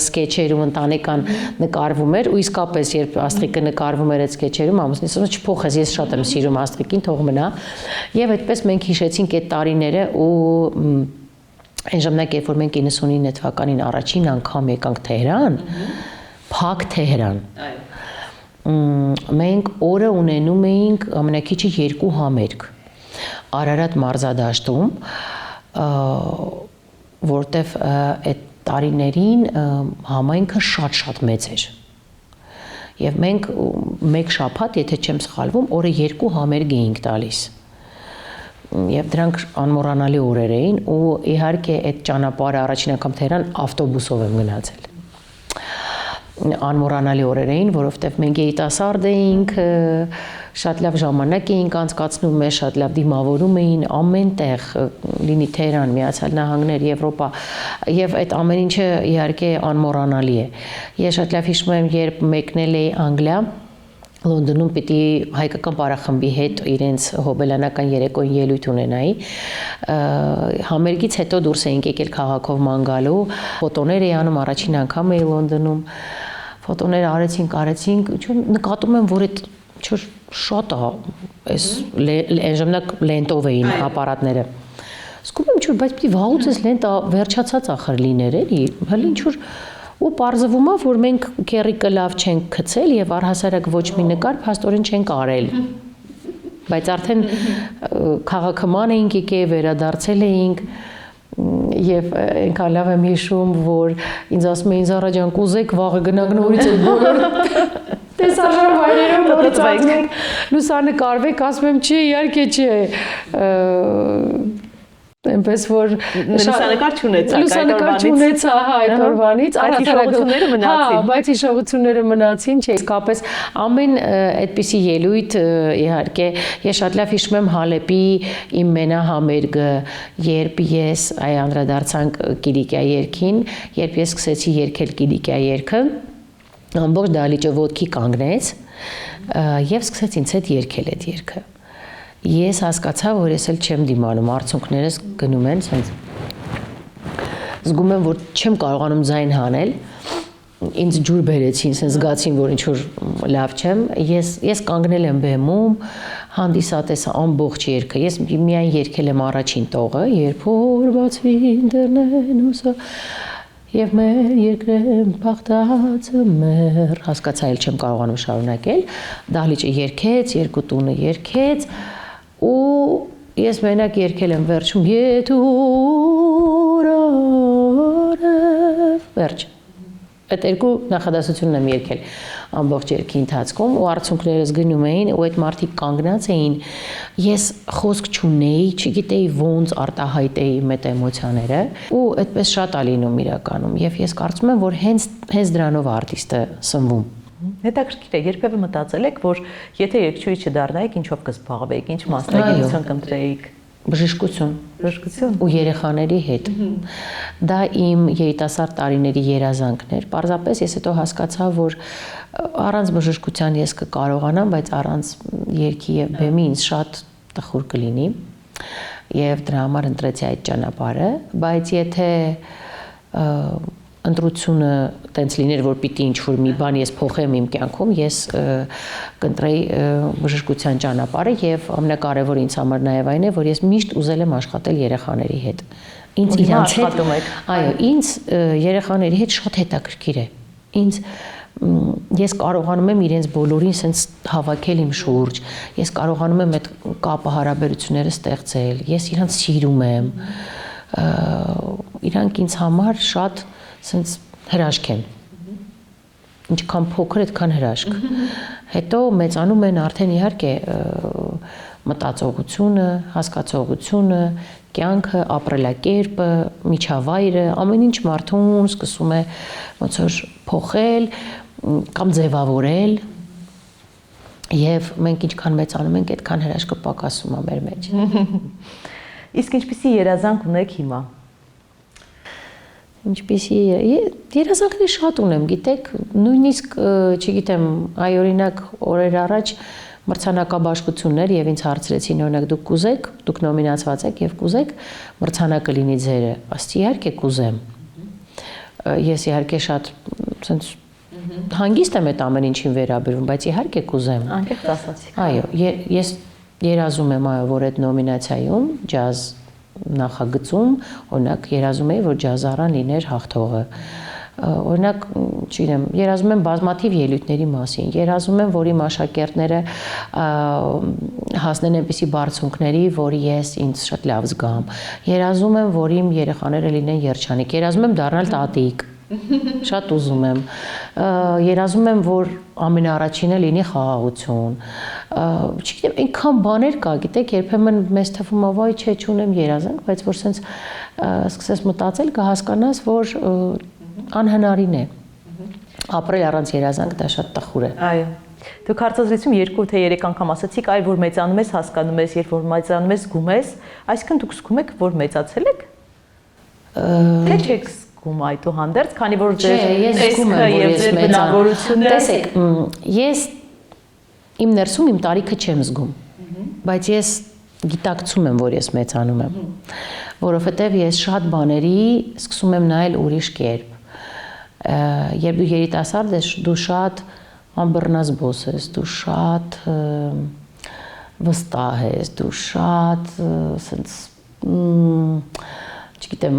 սկեչերում ընտանեկան նկարվում էր, ու իսկապես երբ Աստղիկը նկարվում էր այդ սկեչերում, ամուսինս ասում չփոխես, ես շատ եմ սիրում Աստղիկին, թող մնա։ Եվ այդպես մենք հիշեցինք այդ տարիները ու այն ժամանակ, երբ որ մենք 99 թվականին առաջին անգամ եկանք Թեհրան, փակ Թեհրան։ Մենք օրը ունենում էինք ամենակիչը 2 համերգ։ Արարատ մարզադաշտում, որտեվ այդ տարիներին համայնքը շատ մեծ էր։ Եվ մենք մեկ շաբաթ, եթե չեմ սխալվում, օրը 2 համերգ էինք տալիս։ Եվ դրանք անմոռանալի օրեր էին ու իհարկե այդ ճանապարհը առաջին անգամ Թեհրան ավտոբուսով եմ գնացել։ Անմոռանալի օրեր էին, որովհետև մենք երիտասարդ էինք, շատ լավ ժամանակ էինք անցկացնում, մեզ շատ լավ դիմավորում էին ամեն տեղ, լինի Թեհրան, Միացյալ Նահանգներ, Եվրոպա, եւ այդ ամեն ինչը իհարկե անմոռանալի է։ Ես շատ լավ հիշում եմ, երբ մեկնել էի Անգլիա, Լոնդոնում պիտի հայկական պարախմբի հետ իրենց հոբելյանական երեկոյին ելույթ ունենայի, համերգից հետո դուրս էինք եկել քաղաքով ման գալու, ֆոտոներ էի անում, առաջին անգամ էի Լոնդոնում, ֆոտոներ արեցինք, նկատում եմ, որ այդ շատ էս այն ժամանակ լենտով էին ապարատները։ Սկում եմ բայց պիտի վաղուց էս լենտա վերջացած ախր լիներ էլի, հələ ինչ-որ ու պարզվում է, որ մենք քերիկը լավ չենք գցել եւ առհասարակ ոչ մի նկար փաստորեն չենք արել։ Բայց արդեն քաղաքման էինք եկել, վերադարձել էինք եւ այնքան լավ եմ հիշում, որ ինձ ասում էին Զարա ջան, կուզեք վաղը գնանք նորից այդ բոլոր տեսարժան վայրերում նորից անցնենք, լուսանկարվեք, ասում եմ չի, իհարկե չէ։ Այնպես որ լուսանկար չունեցա այդ օրվանից, հիշողությունները մնացին։ Հա, բայց հիշողությունները մնացին, չէ, իսկապես ամեն այդպիսի ելույթ իհարկե ես շատ լավ հիշում եմ Հալեպի իմ մենահամերգը, երբ ես անդրադարձանք Կիլիկիա երգին, երբ ես սկսեցի երգել Կիլիկիա երգը, ամբողջ դահլիճը ոտքի կանգնեց եւ սկսեց ինձ հետ երգել այդ երգը։ Ես հասկացա, որ ես էլ չեմ դիմանում, արցունքներս գնում են, սենց զգում եմ, որ չեմ կարողանում ձայն հանել, ինձ ջուր բերեցին, սենց զգացին, որ ինչ-որ լավ չեմ, ես կանգնել եմ բեմում, հանդիսատեսը ամբողջ երգը, ես միայն երգել եմ առաջին տողը, երբ որ բացվի դռներն ուսը, եւ մեր երկրեմ փախտածը մեր, հասկացա, էլ չեմ կարողանում շարունակել, դահլիճը երգեց, երկու տունը երգեց, ու ես մենակ երգել եմ վերջում վերջ այդ երկու նախադասությունն եմ երգել ամբողջ երգի ընթացքում ու արցունքներս գնում էին ու այդ մարդիկ կանգնած էին ես խոսք չունեի չգիտեի ոնց արտահայտեի այդ էմոցիաները ու այդպես շատ է լինում իրականում եւ ես կարծում եմ որ հենց դրանով արտիստը սնվում Հետաքրքիր է, երբևէ մտածել եք, որ եթե երգչուհի չդառնայիք, ինչով կզբաղվեիք, ինչ մասնագիտություն կընտրեիք։ Բժշկություն ու երեխաների հետ։ Դա իմ երիտասարդ տարիների երազանքն էր։ Պարզապես ես հետո հասկացա, որ առանց բժշկության ես կկարողանամ, բայց առանց երգի եւ բեմի ինձ շատ տխուր կլինի։ Եվ դրա համար ընտրեցի այդ ճանապարհը, բայց եթե ընտրությունը տենց լիներ, որ պիտի ինչ-որ մի բան ես փոխեմ իմ կյանքում, ես կընտրեի բժշկության ճանապարհը եւ ամենակարևորը ինձ համար նաեւ այն է, որ ես միշտ ուզել եմ աշխատել երեխաների հետ։ Ինձ իրանց հետ, այո, ինձ երեխաների հետ շատ հետաքրքիր է։ Ինձ ես կարողանում եմ իրենց բոլորին sense հավաքել իմ շուրջ, ես կարողանում եմ այդ կապը հարաբերությունները ստեղծել, ես իրանց սիրում եմ, իրանք ինձ համար շատ sense հրաշք են, ինչքան փոքր այդքան հրաշք, հետո մեծանում են արդեն իհարկե մտածողությունը, հասկացողությունը, կյանքը, ապրելակերպը, միջավայրը, ամեն ինչ մարդուն սկսում է ոնց որ փոխել կամ ձևավորել եւ մենք ինչքան մեծանում ենք, այդքան հրաշքը պակասում է մեր մեջ։ Իսկ ինչպիսի երազանք ունեք հիմա։ Ինչպիսի երազանքներ շատ ունեմ, գիտեք, նույնիսկ, չգիտեմ, այ օրինակ օրեր առաջ մրցանակաբաշխություններ եւ ինձ հարցրեցին, օրինակ դուք կուզեք, դուք նոմինացված եք եւ կուզեք մրցանակը լինի ձերը, ասեցի իհարկե կուզեմ։ Ես իհարկե շատ sense հանգիստ եմ այդ ամեն ինչին վերաբերվում, բայց իհարկե կուզեմ։ Անկեղծ ասացիք։ Այո, ես երազում եմ, այո, որ այդ նոմինացիայում ջազ նախագծում, օրինակ երազում էի, որ ջազարան լիներ հաղթողը։ Օրինակ, չգիտեմ, երազում եմ բազմաթիվ ելույթների մասին, երազում եմ, որ իմ աշակերտները հասնեն այնպիսի բարձունքների, որ ես ինձ շատ լավ զգամ։ Երազում եմ, որ իմ երեխաները լինեն երջանիկ, երազում եմ դառնալ տատիկ։ Շատ ուզում եմ։ Երազում եմ, որ ամենաառաջինը լինի խաղաղություն։ Չգիտեմ, այնքան բաներ կա, գիտեք, երբեմն մեզ թվում է, վայ, չէ, չունեմ երազանք, բայց որ սենց սկսես մտածել, կհասկանաս, որ անհնարին է։ Ապրել առանց երազանք դա շատ տխուր է։ Այո։ Դուք հարցազրույցում 2 թե 3 անգամ ասացիք, այ որ մեծանում ես, հասկանում ես, երբ որ մեծանում ես, զգում ես, այսինքն դուք զգում եք, որ մեծացել եք։ Թե չեք զգում այդուհանդերձ, քանի որ ես զգում եմ, որ ես մեծանում։ Տեսեք, ես իմ ներսում իմ տարիքը չեմ զգում, բայց ես գիտակցում եմ, որ ես մեծանում եմ, որովհետև ես շատ բաների սկսում եմ նայել ուրիշ կերպ։ Երբ դու երիտասարդ ես, դու շատ ամբռնազբոս ես, դու շատ վստահ ես, դու շատ սենց չգիտեմ,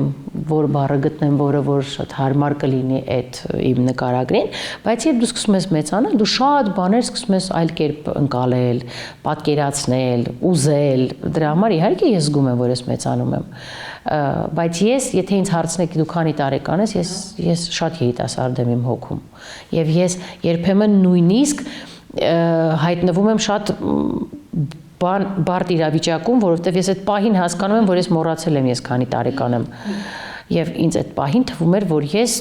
որ բառը գտնեմ, որը որ շատ հարմար կլինի այդ իմ նկարագրին, բայց երբ դու սկսում ես մեծանալ, դու շատ բաներ սկսում ես այլ կերպ ընկալել, պատկերացնել, ուզել։ Դրա համար իհարկե ես զգում եմ, որ ես մեծանում եմ։ Բայց ես, եթե ինձ հարցնեք դու քանի տարեկան ես, ես շատ երիտասարդ եմ իմ հոգում։ Եվ ես երբեմն նույնիսկ հայտնվում եմ շատ բարդ իրավիճակում, որովհետև ես այդ պահին հասկանում եմ, որ ես մոռացել եմ ես քանի տարեկան եմ։ Եվ ինձ այդ պահին թվում էր, որ ես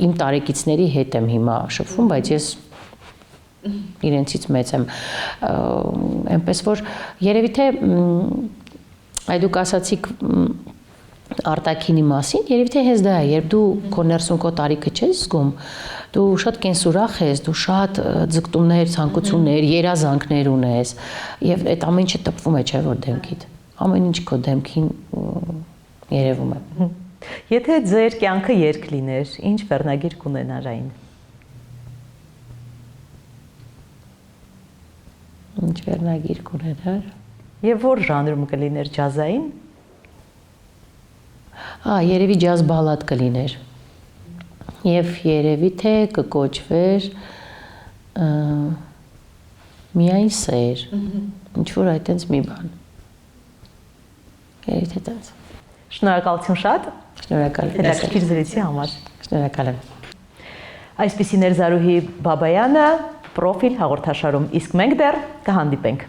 իմ տարեկիցների հետ եմ հիմա շփվում, բայց ես իրենցից մեծ եմ։ Այնպես որ երևի թե այ դուք ասացիք արտաքինի մասին, երևի թե հենց դա է, երբ դու քո ներսում քո տարիքը չես զգում, դու շատ կենսուրախ ես, դու շատ ձգտումներ, ցանկություններ, երազանքներ ունես, եւ այդ ամեն ինչը տպվում է, չէ՞ որ դեմքիդ։ Ամեն ինչ քո դեմքին երևում է։ Եթե ձեր կյանքը երգ լիներ, ինչ վերնագիր կունենար այն։ Ինչ վերնագիր կունենար։ Եվ որ ժանրում կլիներ, ջազային։ Երևի ջազ բալադ կլիներ։ Եվ երևի թե կկոչվեր միայն սեր։ Ինչ որ այդտենց մի բան։ Երևի թե տենց։ Շնորհակալություն շատ։ Շնորհակալ եմ։ Հետաքրքիր զրույցի համար։ Շնորհակալ եմ։ Այսպիսին էր Զարուհի Բաբայանը, Պրոֆիլ հաղորդաշարում, իսկ մենք դեռ կհանդիպենք։